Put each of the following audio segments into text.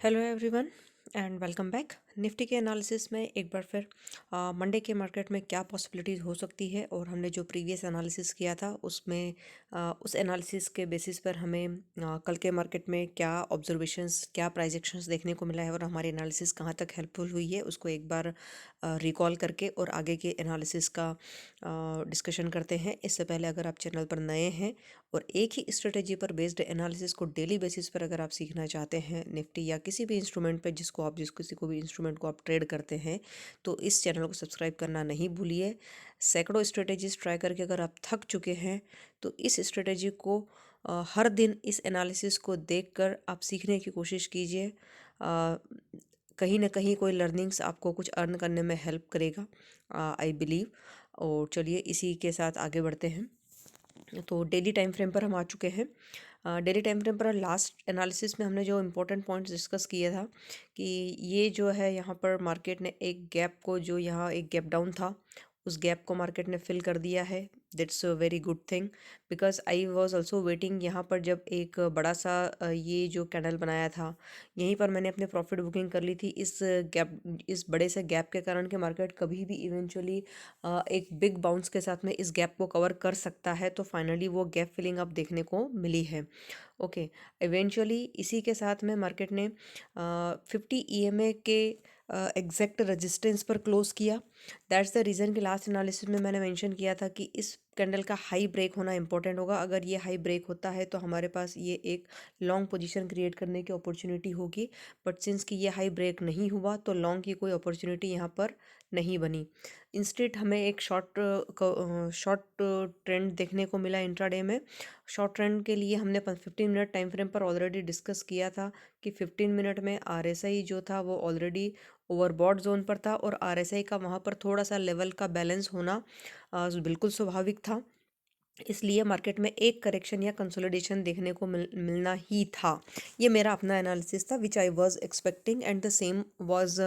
Hello everyone and welcome back. Nifty के analysis में एक बार फिर मंडे के मार्केट में क्या पॉसिबिलिटीज़ हो सकती है और हमने जो प्रीवियस एनालिसिस किया था उसमें उस एनालिसिस के बेसिस पर हमें कल के मार्केट में क्या ऑब्जर्वेशंस क्या प्राइजेक्शंस देखने को मिला है और हमारी एनालिसिस कहाँ तक हेल्पफुल हुई है उसको एक बार रिकॉल करके और आगे के एनालिसिस का डिस्कशन करते हैं। इससे पहले अगर आप चैनल पर नए हैं और एक ही स्ट्रेटेजी पर बेस्ड एनालिसिस को डेली बेसिस पर अगर आप सीखना चाहते हैं निफ्टी या किसी भी इंस्ट्रूमेंट पे जिस किसी को भी इंस्ट्रूमेंट को आप ट्रेड करते हैं तो इस चैनल को सब्सक्राइब करना नहीं भूलिए। सैकड़ों स्ट्रेटेजीज ट्राई करके अगर आप थक चुके हैं तो इस स्ट्रेटेजी को हर दिन इस एनालिसिस को देखकर आप सीखने की कोशिश कीजिए। कहीं ना कहीं कोई लर्निंग्स आपको कुछ अर्न करने में हेल्प करेगा, आई बिलीव। और चलिए इसी के साथ आगे बढ़ते हैं। तो डेली टाइम फ्रेम पर हम आ चुके हैं। डेली टाइम फ्रेम पर लास्ट एनालिसिस में हमने जो इम्पोर्टेंट पॉइंट्स डिस्कस किया था कि ये जो है यहाँ पर मार्केट ने एक गैप को, जो यहाँ एक गैप डाउन था, उस गैप को मार्केट ने फिल कर दिया है। That's a very good thing because I was also waiting. यहाँ पर जब एक बड़ा सा ये जो कैंडल बनाया था यहीं पर मैंने अपने प्रॉफिट बुकिंग कर ली थी इस बड़े से गैप के कारण कि मार्केट कभी भी इवेंचुअली एक बिग बाउंस के साथ में इस गैप को कवर कर सकता है। तो फाइनली वो गैप फिलिंग अब देखने को मिली है। ओके, इवेंचुअली इसी के साथ में मार्केट ने 50 EMA के एग्जैक्ट रेजिस्टेंस पर क्लोज किया। दैट्स द रीज़न कि लास्ट एनालिसिस में मैंने मेंशन किया था कि इस कैंडल का हाई ब्रेक होना इंपॉर्टेंट होगा। अगर ये हाई ब्रेक होता है तो हमारे पास ये एक लॉन्ग पोजीशन क्रिएट करने की अपॉर्चुनिटी होगी, बट सिंस कि ये हाई ब्रेक नहीं हुआ तो लॉन्ग की कोई अपॉर्चुनिटी यहाँ पर नहीं बनी। इंस्टेड हमें एक शॉर्ट ट्रेंड देखने को मिला इंट्राडे में। शॉर्ट ट्रेंड के लिए हमने 15 मिनट टाइम फ्रेम पर ऑलरेडी डिस्कस किया था कि 15 मिनट में RSI जो था वो ऑलरेडी ओवरबॉट जोन पर था और RSI का वहाँ पर थोड़ा सा लेवल का बैलेंस होना बिल्कुल स्वाभाविक था। इसलिए मार्केट में एक करेक्शन या कंसोलिडेशन देखने को मिलना ही था। ये मेरा अपना एनालिसिस था which I was expecting and the same was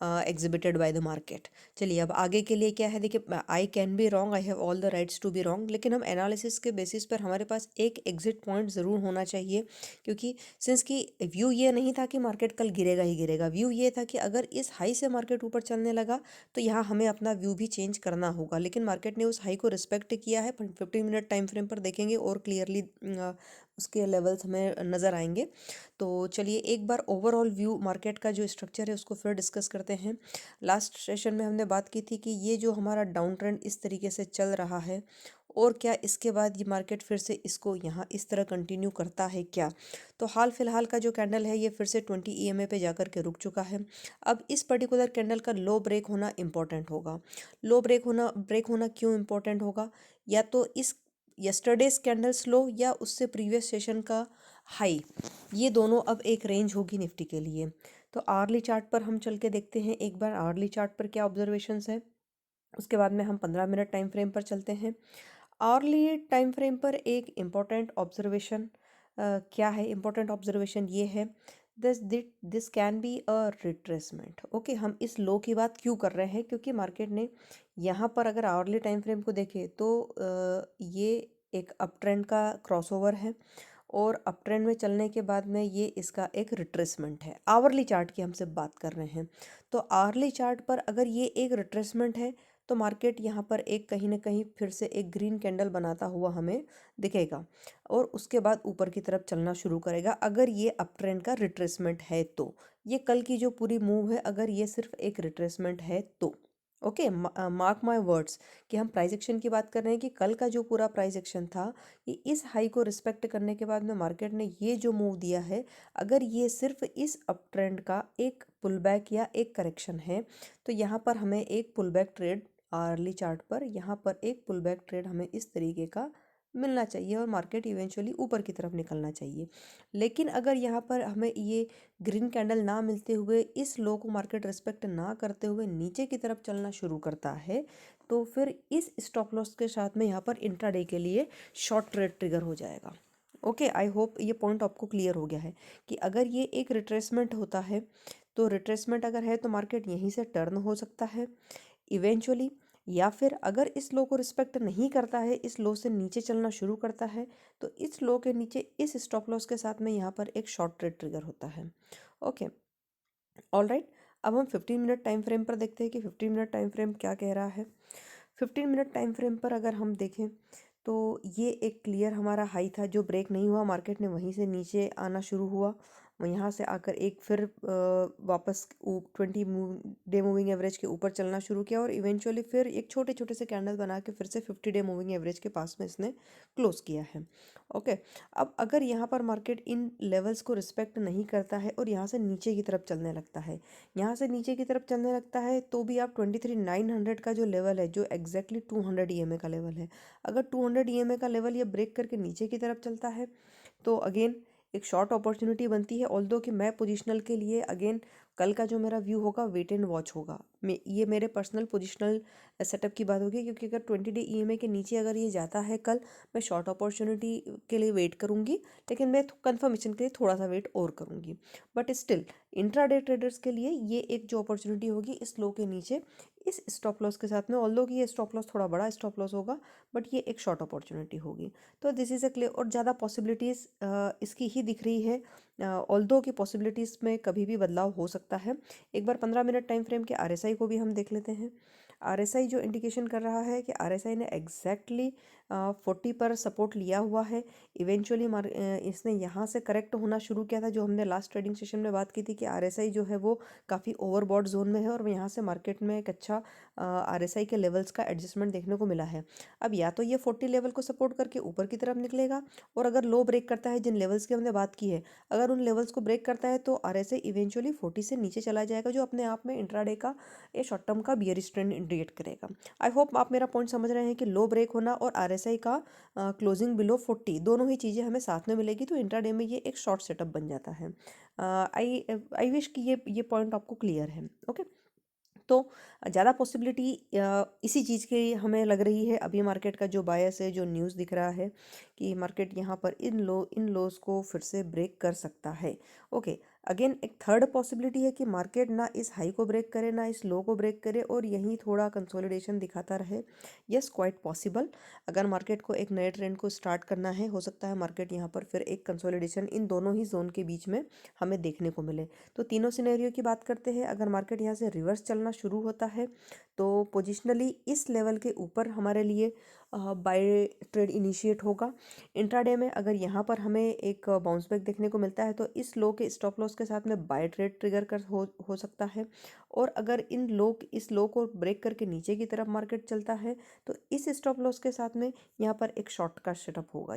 exhibited by the market. चलिए अब आगे के लिए क्या है, देखिए I can be wrong, I have all the rights to be wrong, लेकिन हम एनालिसिस के बेसिस पर हमारे पास एक एग्जिट पॉइंट ज़रूर होना चाहिए। क्योंकि सिंस की व्यू ये नहीं था कि मार्केट कल गिरेगा ही गिरेगा, व्यू ये था कि अगर इस हाई से मार्केट ऊपर चलने लगा तो यहाँ हमें अपना व्यू भी चेंज करना होगा। लेकिन मार्केट ने उस हाई को रिस्पेक्ट किया है। 15 मिनट टाइम फ्रेम पर देखेंगे और क्लियरली उसके लेवल्स हमें नज़र आएंगे। तो चलिए एक बार ओवरऑल व्यू मार्केट का जो स्ट्रक्चर है उसको फिर डिस्कस करते हैं। लास्ट सेशन में हमने बात की थी कि ये जो हमारा डाउन ट्रेंड इस तरीके से चल रहा है और क्या इसके बाद ये मार्केट फिर से इसको यहाँ इस तरह कंटिन्यू करता है क्या। तो हाल फिलहाल का जो कैंडल है ये फिर से 20 EMA पे जाकर के रुक चुका है। अब इस पर्टिकुलर कैंडल का लो ब्रेक होना इम्पॉर्टेंट होगा। लो ब्रेक होना क्यों इम्पॉर्टेंट होगा, या तो इस यस्टरडेज कैंडल स्लो या उससे प्रीवियस सेशन का हाई, ये दोनों अब एक रेंज होगी निफ्टी के लिए। तो आर्ली चार्ट पर हम चल के देखते हैं एक बार आर्ली चार्ट पर क्या ऑब्जर्वेशंस है। उसके बाद में हम 15 मिनट टाइम फ्रेम पर चलते हैं। आर्ली टाइम फ्रेम पर एक इम्पॉर्टेंट ऑब्जर्वेशन क्या है, इम्पॉर्टेंट ऑब्जर्वेशन ये है, this can be a retracement. Okay, हम इस लो की बात क्यों कर रहे हैं, क्योंकि मार्केट ने यहाँ पर अगर आवर्ली टाइम फ्रेम को देखें तो ये एक अप ट्रेंड का क्रॉसओवर है और अप ट्रेंड में चलने के बाद में ये इसका एक रिट्रेसमेंट है। आवरली चार्ट की हम सिर्फ बात कर रहे हैं। तो आवरली चार्ट पर अगर ये एक रिट्रेसमेंट है तो मार्केट यहाँ पर एक कहीं ना कहीं फिर से एक ग्रीन कैंडल बनाता हुआ हमें दिखेगा और उसके बाद ऊपर की तरफ चलना शुरू करेगा। अगर ये अप ट्रेंड का रिट्रेसमेंट है तो ये कल की जो पूरी मूव है अगर ये सिर्फ एक रिट्रेसमेंट है तो ओके, मार्क माय वर्ड्स कि हम प्राइस एक्शन की बात कर रहे हैं कि कल का जो पूरा प्राइस एक्शन था ये इस हाई को रिस्पेक्ट करने के बाद में मार्केट ने ये जो मूव दिया है, अगर ये सिर्फ इस अप ट्रेंड का एक पुल बैक या एक करेक्शन है तो यहाँ पर हमें एक pull back trade early chart पर, यहाँ पर एक पुल बैक ट्रेड हमें इस तरीके का मिलना चाहिए और मार्केट इवेंचुअली ऊपर की तरफ निकलना चाहिए। लेकिन अगर यहाँ पर हमें ये ग्रीन कैंडल ना मिलते हुए, इस लो को मार्केट रिस्पेक्ट ना करते हुए नीचे की तरफ चलना शुरू करता है तो फिर इस स्टॉप लॉस के साथ में यहाँ पर इंट्राडे के लिए शॉर्ट ट्रेड ट्रिगर हो जाएगा। ओके, आई होप ये पॉइंट आपको क्लियर हो गया है कि अगर ये एक रिट्रेसमेंट होता है तो रिट्रेसमेंट अगर है तो मार्केट यहीं से टर्न हो सकता है इवेंचुअली, या फिर अगर इस लो को रिस्पेक्ट नहीं करता है, इस लो से नीचे चलना शुरू करता है तो इस लो के नीचे इस स्टॉप लॉस के साथ में यहाँ पर एक शॉर्ट ट्रेड ट्रिगर होता है। Okay, alright. अब हम 15 मिनट टाइम फ्रेम पर देखते हैं कि 15 मिनट टाइम फ्रेम क्या कह रहा है। 15 मिनट टाइम फ्रेम पर अगर हम देखें तो ये एक क्लियर हमारा हाई था जो ब्रेक नहीं हुआ, मार्केट ने वहीं से नीचे आना शुरू हुआ, यहाँ से आकर एक फिर वापस 20 डे मूविंग एवरेज के ऊपर चलना शुरू किया और इवेंचुअली फिर एक छोटे छोटे से कैंडल बना के फिर से 50 डे मूविंग एवरेज के पास में इसने क्लोज किया है। ओके, अब अगर यहाँ पर मार्केट इन लेवल्स को रिस्पेक्ट नहीं करता है और यहाँ से नीचे की तरफ चलने लगता है, यहाँ से नीचे की तरफ चलने लगता है तो भी आप 23,900 का जो लेवल है, जो एग्जैक्टली 200 ईएमए का लेवल है, अगर 200 ईएमए का लेवल ये ब्रेक करके नीचे की तरफ चलता है तो अगेन एक शॉर्ट अपॉर्चुनिटी बनती है। ऑल्दो कि मैं पोजिशनल के लिए अगेन कल का जो मेरा व्यू होगा वेट एंड वॉच होगा, ये मेरे पर्सनल पोजिशनल सेटअप की बात होगी, क्योंकि अगर 20 डे ईएमए के नीचे अगर ये जाता है कल, मैं शॉर्ट अपॉर्चुनिटी के लिए वेट करूँगी, लेकिन मैं कंफर्मेशन के लिए थोड़ा सा वेट और करूँगी। बट स्टिल इंट्राडे ट्रेडर्स के लिए ये एक जो अपॉर्चुनिटी होगी इस लो के नीचे इस स्टॉप लॉस के साथ में, ऑल्दो कि ये स्टॉप लॉस थोड़ा बड़ा स्टॉप लॉस होगा, बट ये एक शॉर्ट अपॉर्चुनिटी होगी। तो दिस इज़ अ क्लियर, और ज़्यादा पॉसिबिलिटीज़ इसकी ही दिख रही है, ऑल्दो की पॉसिबिलिटीज़ में कभी भी बदलाव हो सकता है। एक बार 15 मिनट टाइम फ्रेम के आरएसआई को भी हम देख लेते हैं। आरएसआई जो इंडिकेशन कर रहा है कि आरएसआई ने एग्जैक्टली 40 पर सपोर्ट लिया हुआ है। इवेंचुअली इसने यहाँ से करेक्ट होना शुरू किया था, जो हमने लास्ट ट्रेडिंग सेशन में बात की थी कि आरएसआई जो है वो काफ़ी ओवरबॉट जोन में है और यहाँ से मार्केट में एक अच्छा आरएसआई के लेवल्स का एडजस्टमेंट देखने को मिला है। अब या तो ये 40 लेवल को सपोर्ट करके ऊपर की तरफ निकलेगा, और अगर लो ब्रेक करता है जिन लेवल्स की हमने बात की है, अगर उन लेवल्स को ब्रेक करता है तो आरएसआई इवेंचुअली 40 से नीचे चला जाएगा, जो अपने आप में इंट्राडे का ये शॉर्ट टर्म का बियरिश ट्रेंड इंडिकेट करेगा। आई होप आप मेरा पॉइंट समझ रहे हैं कि लो ब्रेक होना और आरएसआई का क्लोजिंग बिलो 40 दोनों ही चीज़ें हमें साथ में मिलेगी, तो इंट्राडे में ये एक शॉर्ट सेटअप बन जाता है। आई आई विश कि ये पॉइंट आपको क्लियर है। ओके, तो ज़्यादा पॉसिबिलिटी इसी चीज़ की हमें लग रही है। अभी मार्केट का जो बायस है, जो न्यूज़ दिख रहा है कि मार्केट यहाँ पर इन लोस को फिर से ब्रेक कर सकता है। ओके, अगेन एक थर्ड पॉसिबिलिटी है कि मार्केट ना इस हाई को ब्रेक करे ना इस लो को ब्रेक करे और यहीं थोड़ा कंसोलिडेशन दिखाता रहे। Yes, quite possible. अगर मार्केट को एक नए ट्रेंड को स्टार्ट करना है, हो सकता है मार्केट यहाँ पर फिर एक कंसोलिडेशन इन दोनों ही जोन के बीच में हमें देखने को मिले। तो तीनों सिनेरियो की बात करते हैं। अगर मार्केट यहाँ से रिवर्स चलना शुरू होता है तो पोजिशनली इस लेवल के ऊपर हमारे लिए बाय ट्रेड इनिशिएट होगा। इंट्राडे में अगर यहाँ पर हमें एक बाउंस बैक देखने को मिलता है तो इस लो के स्टॉप लॉस के साथ में बाय ट्रेड ट्रिगर कर हो सकता है, और अगर इस लो को ब्रेक करके नीचे की तरफ मार्केट चलता है तो इस स्टॉप लॉस के साथ में यहाँ पर एक शॉर्ट का सेटअप होगा।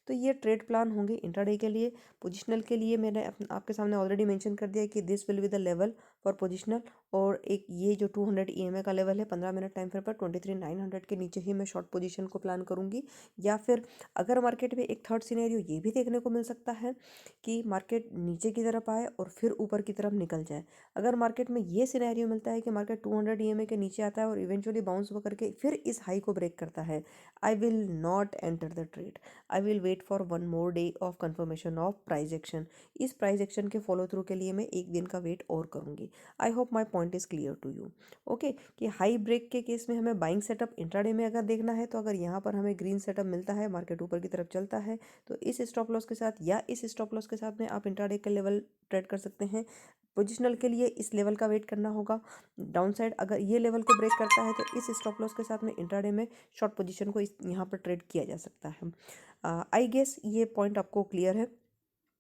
तो ये ट्रेड प्लान होंगे इंट्राडे के लिए। पोजिशनल के लिए मैंने आपके सामने ऑलरेडी मेंशन कर दिया कि this will be the level for positional, और एक ये जो 200 ईएमए का लेवल है 15 मिनट टाइम फ्रेम पर 23,900 के नीचे ही मैं शॉर्ट पोजीशन को प्लान करूंगी। या फिर अगर मार्केट में एक थर्ड सिनेरियो ये भी देखने को मिल सकता है कि मार्केट नीचे की तरफ आए और फिर ऊपर की तरफ निकल जाए। अगर मार्केट में ये सिनेरियो मिलता है कि मार्केट 200 ईएमए के नीचे आता है और इवेंचुअली बाउंस करके फिर इस हाई को ब्रेक करता है, I will not enter the trade. I will wait for one more day of confirmation of price action. इस प्राइस एक्शन के फॉलो थ्रू के लिए मैं एक दिन का वेट और करूंगी। I hope my point is clear to you. Okay, कि हाई ब्रेक के केस में हमें बाइंग सेटअप इंट्राडे में अगर देखना है तो अगर यहाँ पर हमें ग्रीन सेटअप मिलता है, मार्केट ऊपर की तरफ चलता है, तो इस स्टॉप लॉस के साथ या इस स्टॉप लॉस के साथ में आप इंट्राडे के लेवल ट्रेड कर सकते हैं। पोजिशनल के लिए इस लेवल का वेट करना होगा। डाउन साइड अगर ये लेवल को ब्रेक करता है तो इस स्टॉप लॉस के साथ में इंट्राडे में शॉर्ट पोजीशन को इस यहाँ पर ट्रेड किया जा सकता है। आई गेस ये पॉइंट आपको क्लियर है,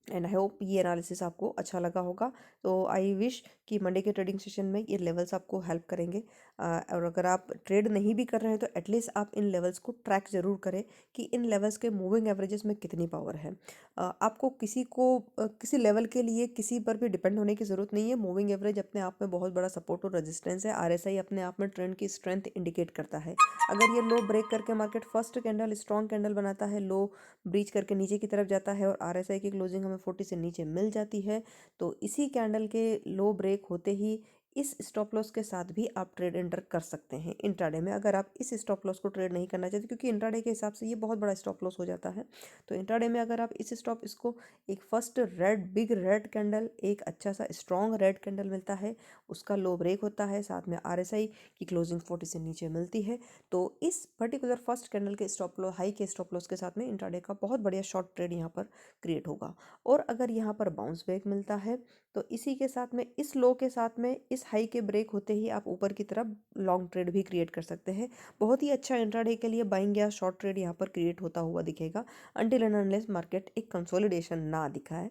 एंड आई होप ये एनालिसिस आपको अच्छा लगा होगा। तो आई विश कि मंडे के ट्रेडिंग सेशन में ये लेवल्स आपको हेल्प करेंगे। और अगर आप ट्रेड नहीं भी कर रहे हैं तो एटलीस्ट आप इन लेवल्स को ट्रैक ज़रूर करें कि इन लेवल्स के मूविंग एवरेजेस में कितनी पावर है। आपको किसी लेवल के लिए किसी पर भी डिपेंड होने की ज़रूरत नहीं है। मूविंग एवरेज अपने आप में बहुत बड़ा सपोर्ट और रेजिस्टेंस है। आरएसआई अपने आप में ट्रेंड की स्ट्रेंथ इंडिकेट करता है। अगर ये लो ब्रेक करके market first candle strong candle बनाता है, लो ब्रीच करके नीचे की तरफ जाता है और आरएसआई की क्लोजिंग हमें 40 से नीचे मिल जाती है, तो इसी कैंडल के लो ब्रेक होते ही इस स्टॉप लॉस के साथ भी आप ट्रेड एंटर कर सकते हैं इंट्राडे में, अगर आप इस स्टॉप लॉस को ट्रेड नहीं करना चाहते, क्योंकि इंट्राडे के हिसाब से ये बहुत बड़ा स्टॉप लॉस हो जाता है। तो इंट्राडे में अगर आप इस स्टॉप इसको एक first red big red candle, एक अच्छा सा स्ट्रॉन्ग रेड कैंडल मिलता है, उसका लो ब्रेक होता है, साथ में आरएसआई की क्लोजिंग 40 से नीचे मिलती है, तो इस पर्टिकुलर फर्स्ट कैंडल के स्टॉप लॉस हाई के स्टॉप लॉस के साथ में इंट्राडे का बहुत बढ़िया शॉर्ट ट्रेड यहाँ पर क्रिएट होगा। और अगर यहाँ पर बाउंस बैक मिलता है तो इसी के साथ में इस लो के साथ में इस हाई के ब्रेक होते ही आप ऊपर की तरफ लॉन्ग ट्रेड भी क्रिएट कर सकते हैं। बहुत ही अच्छा इंट्राडे के लिए बाइंग या शॉर्ट ट्रेड यहाँ पर क्रिएट होता हुआ दिखेगा, अनटिल एंड अनलेस मार्केट एक कंसोलिडेशन ना दिखाए।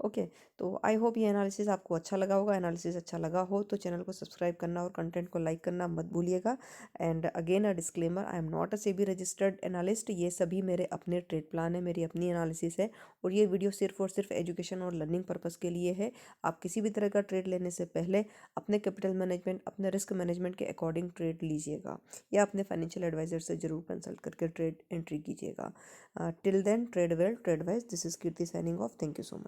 ओके, तो आई होप ये एनालिसिस आपको अच्छा लगा होगा। एनालिसिस अच्छा लगा हो तो चैनल को सब्सक्राइब करना और कंटेंट को लाइक करना मत भूलिएगा। And again a disclaimer, I am not a SEBI registered analyst. ये सभी मेरे अपने ट्रेड प्लान है, मेरी अपनी एनालिसिस है, और ये वीडियो सिर्फ और सिर्फ एजुकेशन और लर्निंग पर्पस के लिए है। आप किसी भी तरह का ट्रेड लेने से पहले अपने कैपिटल मैनेजमेंट, अपने रिस्क मैनेजमेंट के अकॉर्डिंग ट्रेड लीजिएगा, या अपने फाइनेंशियल एडवाइजर से जरूर कंसल्ट करके ट्रेड एंट्री कीजिएगा। Till then, trade well, trade wise. This is Kirti signing off. Thank you so much.